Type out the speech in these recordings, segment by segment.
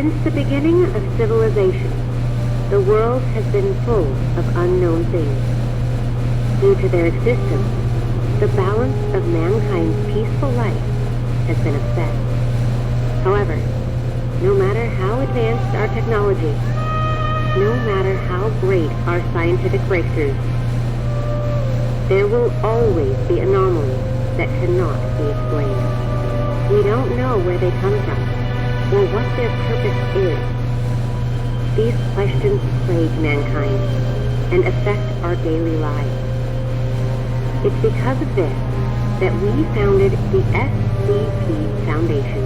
Since the beginning of civilization, the world has been full of unknown things. Due to their existence, the balance of mankind's peaceful life has been upset. However, no matter how advanced our technology, no matter how great our scientific breakthroughs, there will always be anomalies that cannot be explained. We don't know where they come from, or what their purpose is. These questions plague mankind and affect our daily lives. It's because of this that we founded the SCP Foundation,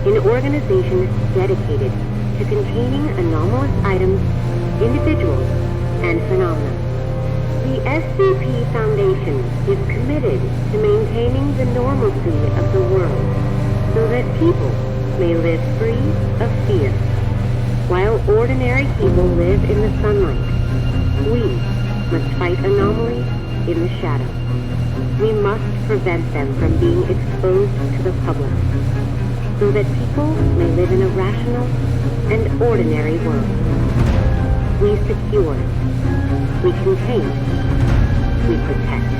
an organization dedicated to containing anomalous items, individuals, and phenomena. The SCP Foundation is committed to maintaining the normalcy of the world so that people may live free of fear. While ordinary people live in the sunlight, we must fight anomalies in the shadows. We must prevent them from being exposed to the public so that people may live in a rational and ordinary world. We secure, we contain, we protect.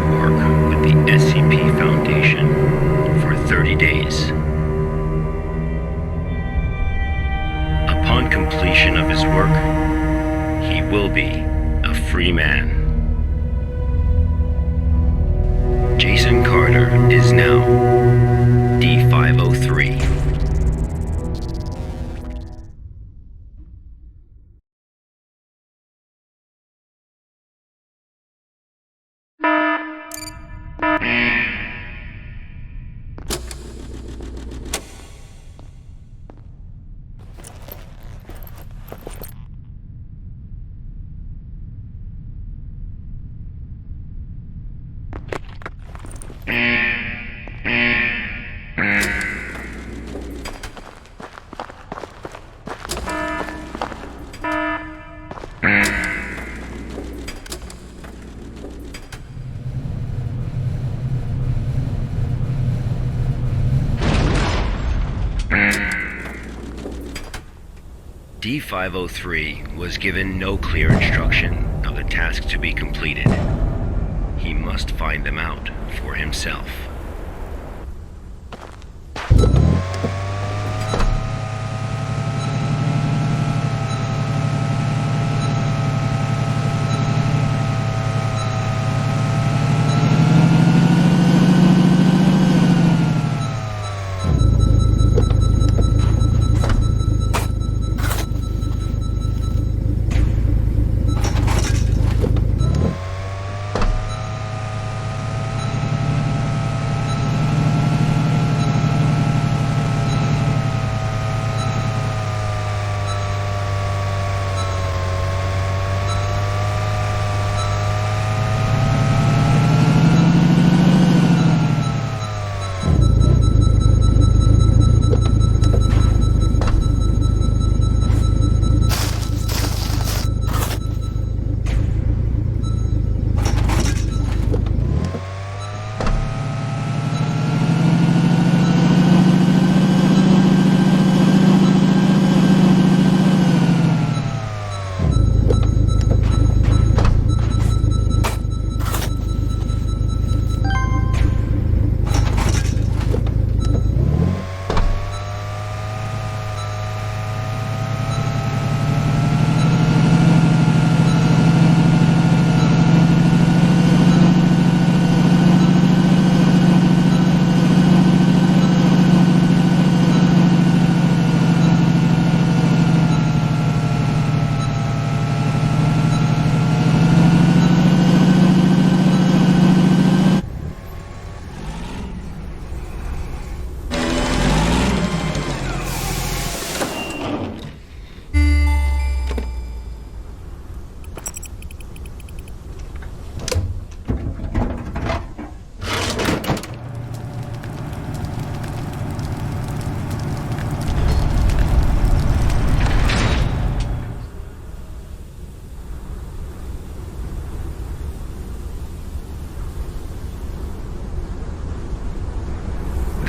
to work with the SCP Foundation for 30 days. Upon completion of his work, he will be a free man. Jason Carter is now D503. D503 was given no clear instruction of the task to be completed. He must find them out for himself.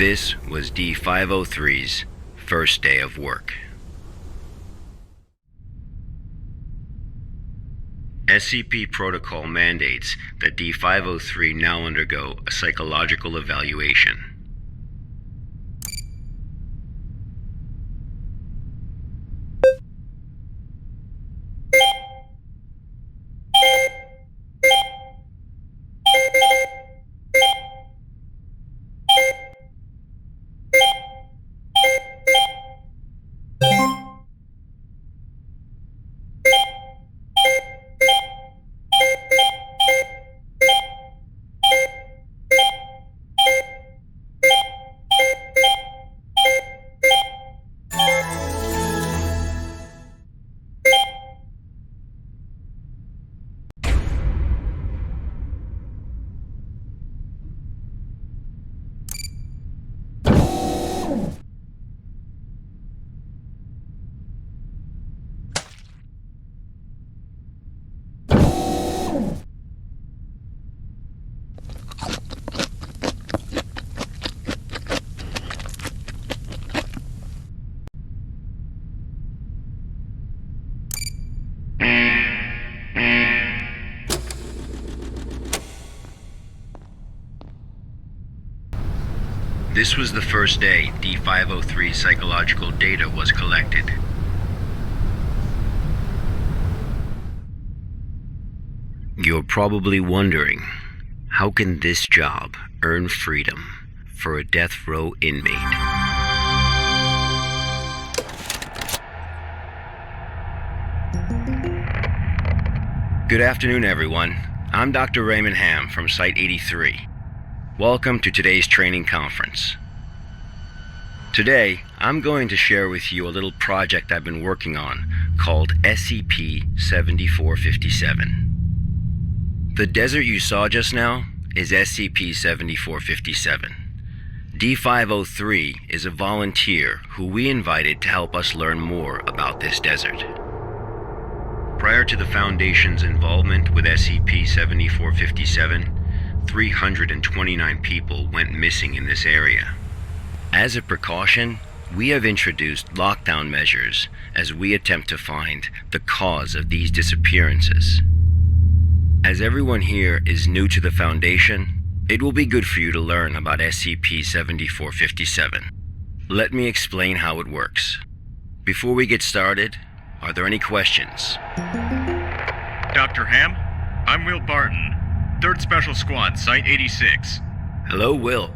This was D503's first day of work. SCP protocol mandates that D503 now undergo a psychological evaluation. This was the first day D503 psychological data was collected. You're probably wondering, how can this job earn freedom for a death row inmate? Good afternoon, everyone. I'm Dr. Raymond Ham from Site 83. Welcome to today's training conference. Today, I'm going to share with you a little project I've been working on called SCP-7457. The desert you saw just now is SCP-7457. D503 is a volunteer who we invited to help us learn more about this desert. Prior to the Foundation's involvement with SCP-7457, 329 people went missing in this area. As a precaution, we have introduced lockdown measures as we attempt to find the cause of these disappearances. As everyone here is new to the Foundation, it will be good for you to learn about SCP-7457. Let me explain how it works. Before we get started, are there any questions? Dr. Ham, I'm Will Barton, 3rd Special Squad, Site 86. Hello, Will.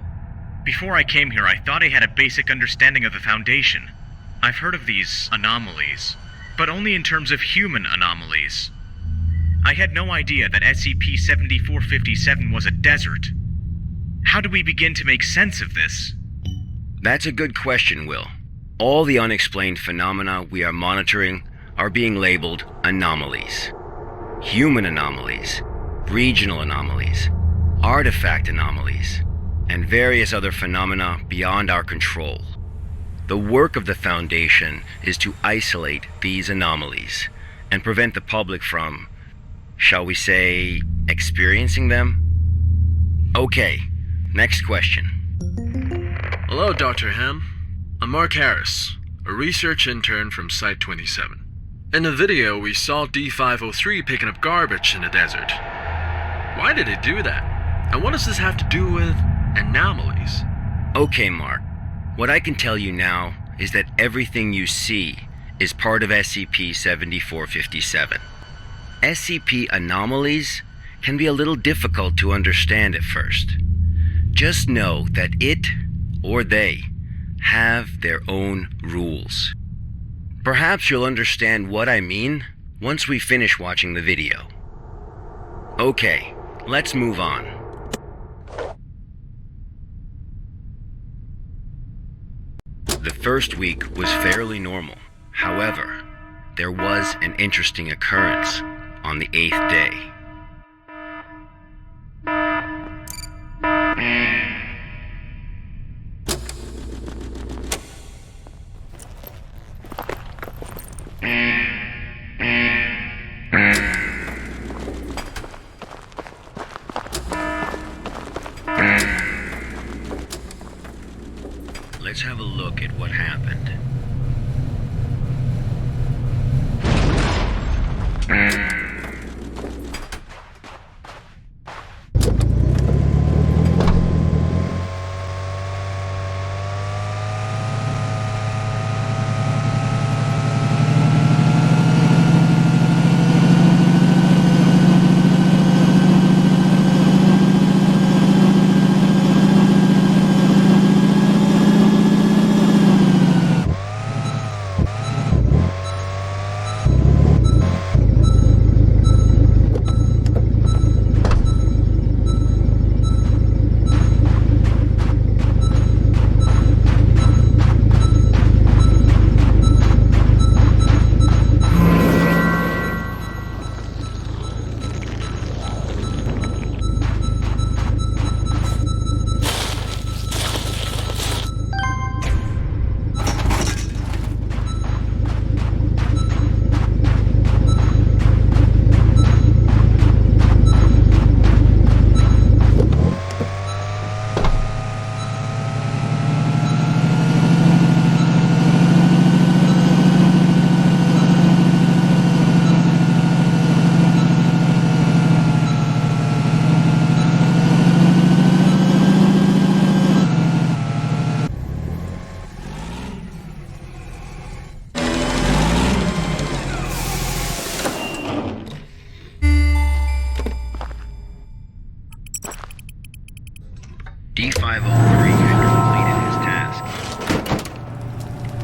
Before I came here, I thought I had a basic understanding of the Foundation. I've heard of these anomalies, but only in terms of human anomalies. I had no idea that SCP-7457 was a desert. How do we begin to make sense of this? That's a good question, Will. All the unexplained phenomena we are monitoring are being labeled anomalies. Human anomalies, regional anomalies, artifact anomalies, and various other phenomena beyond our control. The work of the Foundation is to isolate these anomalies and prevent the public from, shall we say, experiencing them? Okay, next question. Hello, Dr. Ham. I'm Mark Harris, a research intern from Site 27. In the video, we saw D503 picking up garbage in the desert. Why did he do that? And what does this have to do with anomalies? Okay, Mark. What I can tell you now is that everything you see is part of SCP-7457. SCP anomalies can be a little difficult to understand at first. Just know that it, or they, have their own rules. Perhaps you'll understand what I mean once we finish watching the video. Okay, let's move on. The first week was fairly normal. However, there was an interesting occurrence on the 8th day. Let's have a look at what happened. D503 had completed his task.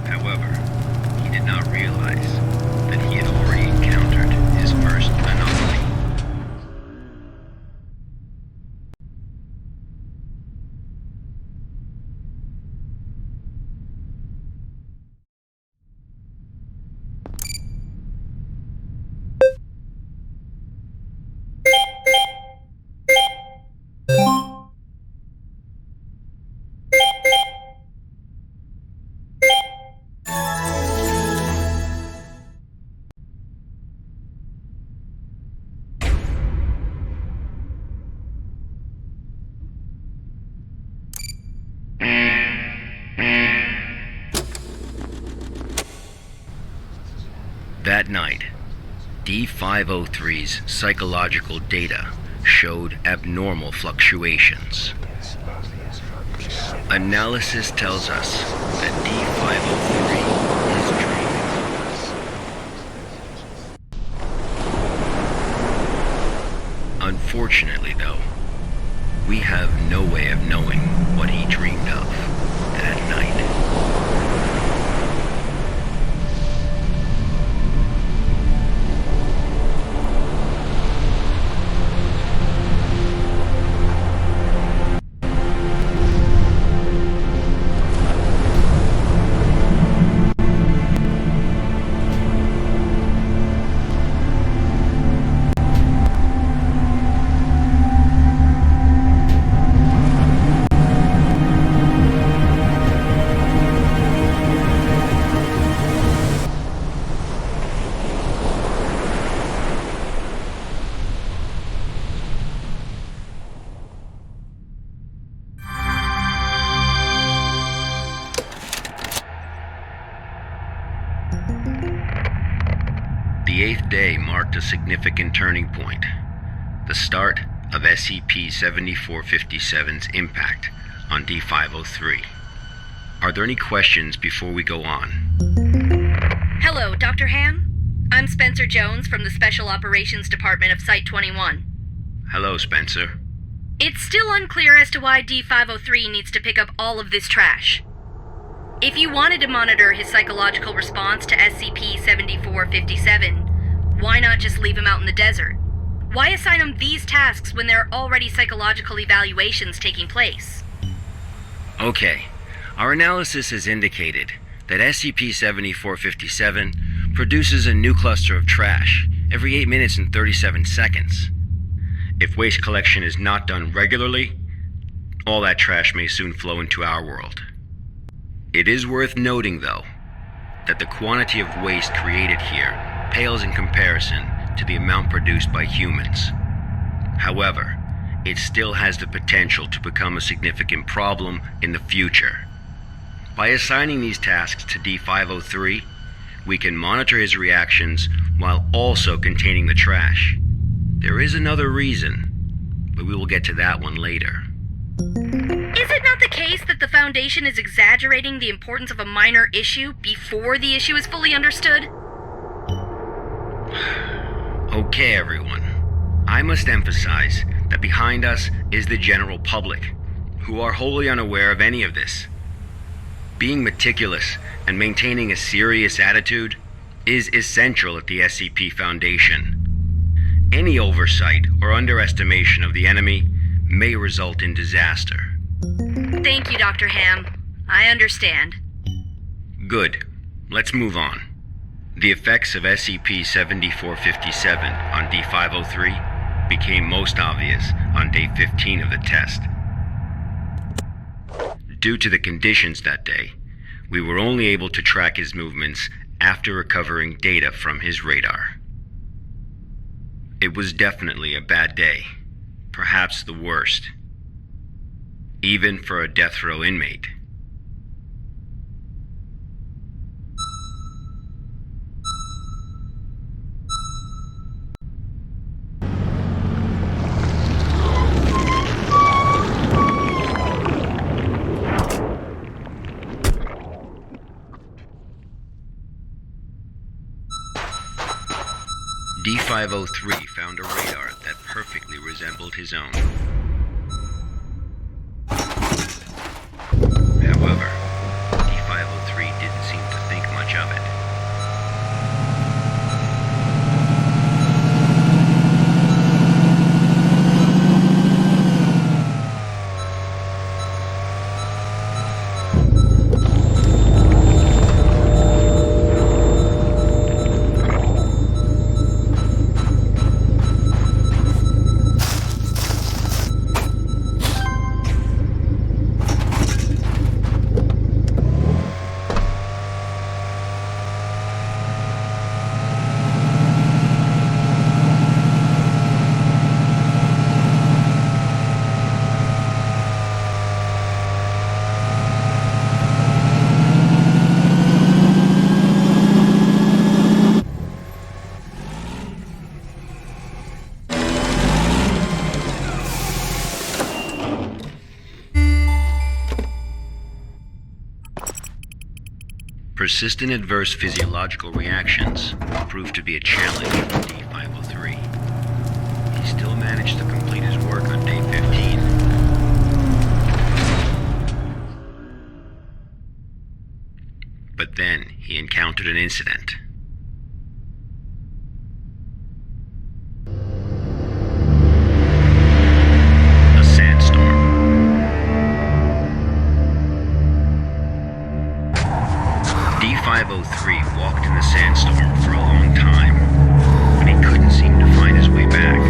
However, he did not realize that he had already encountered his first anomaly. That night, D503's psychological data showed abnormal fluctuations. Analysis tells us that D503 is dreaming. Unfortunately, though, we have no way of knowing what he dreamed of that night. The 8th day marked a significant turning point, the start of SCP-7457's impact on D503. Are there any questions before we go on? Hello, Dr. Ham. I'm Spencer Jones from the Special Operations Department of Site-21. Hello, Spencer. It's still unclear as to why D503 needs to pick up all of this trash. If you wanted to monitor his psychological response to SCP-7457, why not just leave him out in the desert? Why assign him these tasks when there are already psychological evaluations taking place? Okay, our analysis has indicated that SCP-7457 produces a new cluster of trash every 8 minutes and 37 seconds. If waste collection is not done regularly, all that trash may soon flow into our world. It is worth noting, though, that the quantity of waste created here pales in comparison to the amount produced by humans. However, it still has the potential to become a significant problem in the future. By assigning these tasks to D503, we can monitor his reactions while also containing the trash. There is another reason, but we will get to that one later. Is it not the case that the Foundation is exaggerating the importance of a minor issue before the issue is fully understood? Okay, everyone. I must emphasize that behind us is the general public, who are wholly unaware of any of this. Being meticulous and maintaining a serious attitude is essential at the SCP Foundation. Any oversight or underestimation of the enemy may result in disaster. Thank you, Dr. Ham. I understand. Good. Let's move on. The effects of SCP-7457 on D503 became most obvious on day 15 of the test. Due to the conditions that day, we were only able to track his movements after recovering data from his radar. It was definitely a bad day, perhaps the worst, even for a death row inmate. D503 found a radar that perfectly resembled his own. Persistent adverse physiological reactions proved to be a challenge for D503. He still managed to complete his work on day 15. But then he encountered an incident. A sandstorm. D503 walked in the sandstorm for a long time, but he couldn't seem to find his way back.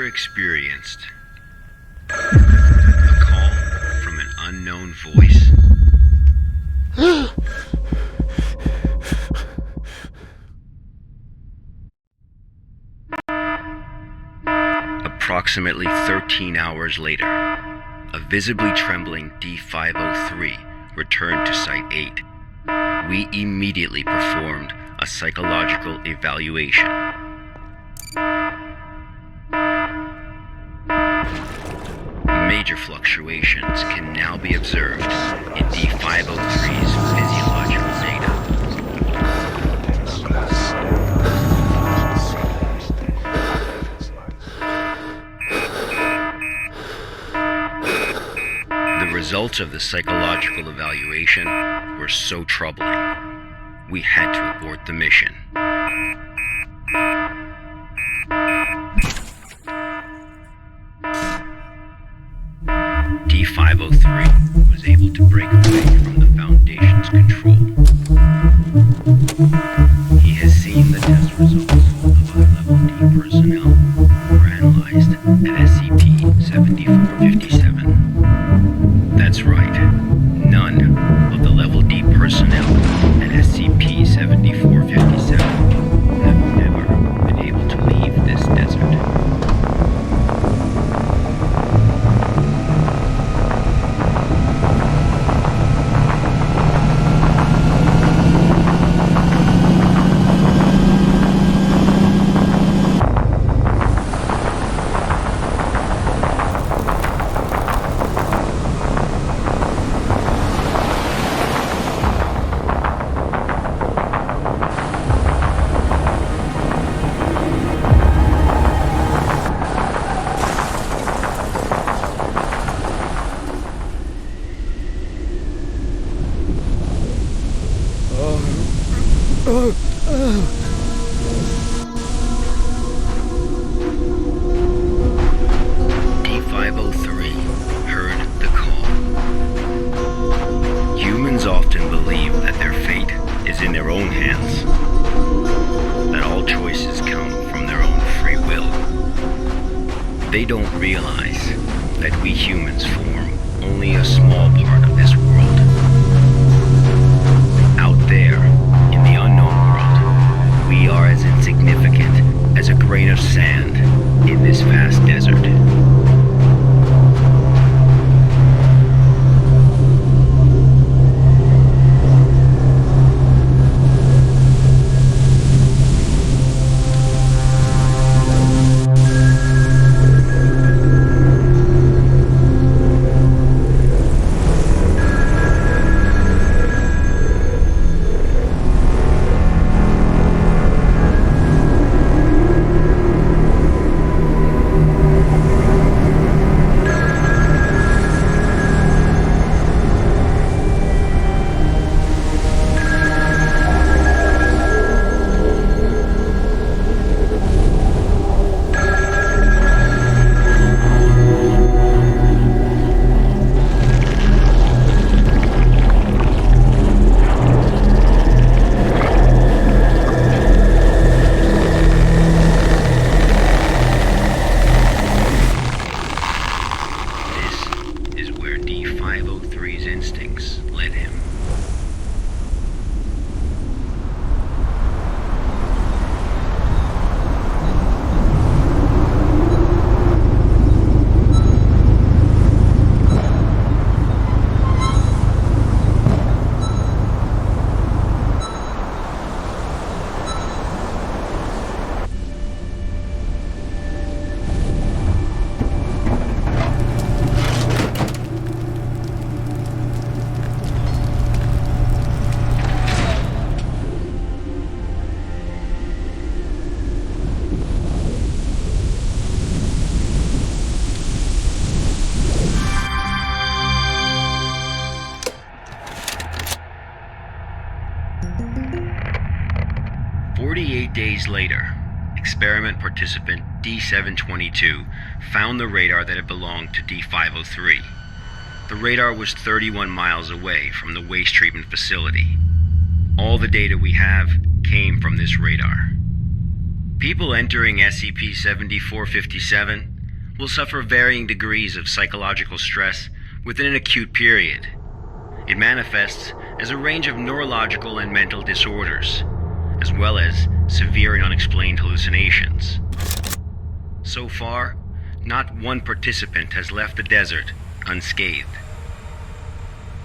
Experienced a call from an unknown voice. Approximately 13 hours later, a visibly trembling D503 returned to Site 8. We immediately performed a psychological evaluation. Major fluctuations can now be observed in D503's physiological data. The results of the psychological evaluation were so troubling, we had to abort the mission. D503 was able to break away from the Foundation's control. He has seen the test results of other Level D personnel who were analyzed at SCP-7457. That's right, none of the Level D personnel at SCP-7457 have ever been able to leave this desert. They don't realize that we humans form only a small part of this world. Out there, in the unknown world, we are as insignificant as a grain of sand in this vast desert. Instincts led him. Days later, experiment participant D722 found the radar that had belonged to D503. The radar was 31 miles away from the waste treatment facility. All the data we have came from this radar. People entering SCP-7457 will suffer varying degrees of psychological stress within an acute period. It manifests as a range of neurological and mental disorders, as well as severe and unexplained hallucinations. So far, not one participant has left the desert unscathed.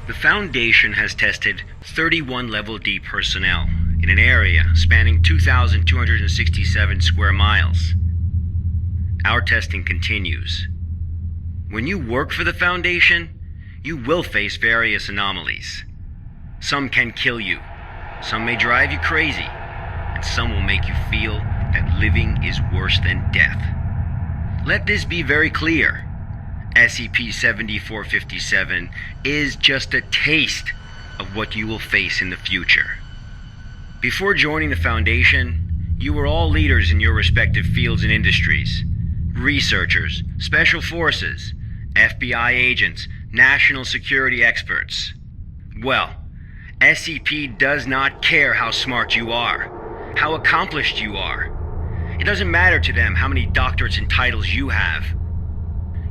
The Foundation has tested 31 Level D personnel in an area spanning 2,267 square miles. Our testing continues. When you work for the Foundation, you will face various anomalies. Some can kill you, some may drive you crazy, and some will make you feel that living is worse than death. Let this be very clear. SCP-7457 is just a taste of what you will face in the future. Before joining the Foundation, you were all leaders in your respective fields and industries. Researchers, special forces, FBI agents, national security experts. Well, SCP does not care how smart you are, how accomplished you are. It doesn't matter to them how many doctorates and titles you have.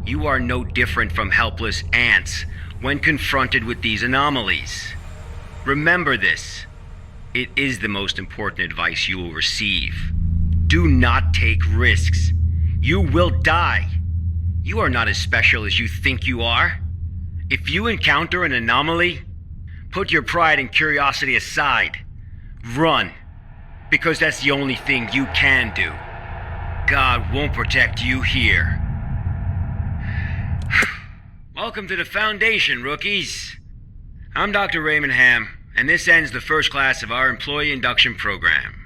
You are no different from helpless ants when confronted with these anomalies. Remember this. It is the most important advice you will receive. Do not take risks. You will die. You are not as special as you think you are. If you encounter an anomaly, put your pride and curiosity aside. Run. Because that's the only thing you can do. God won't protect you here. Welcome to the Foundation, rookies. I'm Dr. Raymond Ham, and this ends the first class of our employee induction program.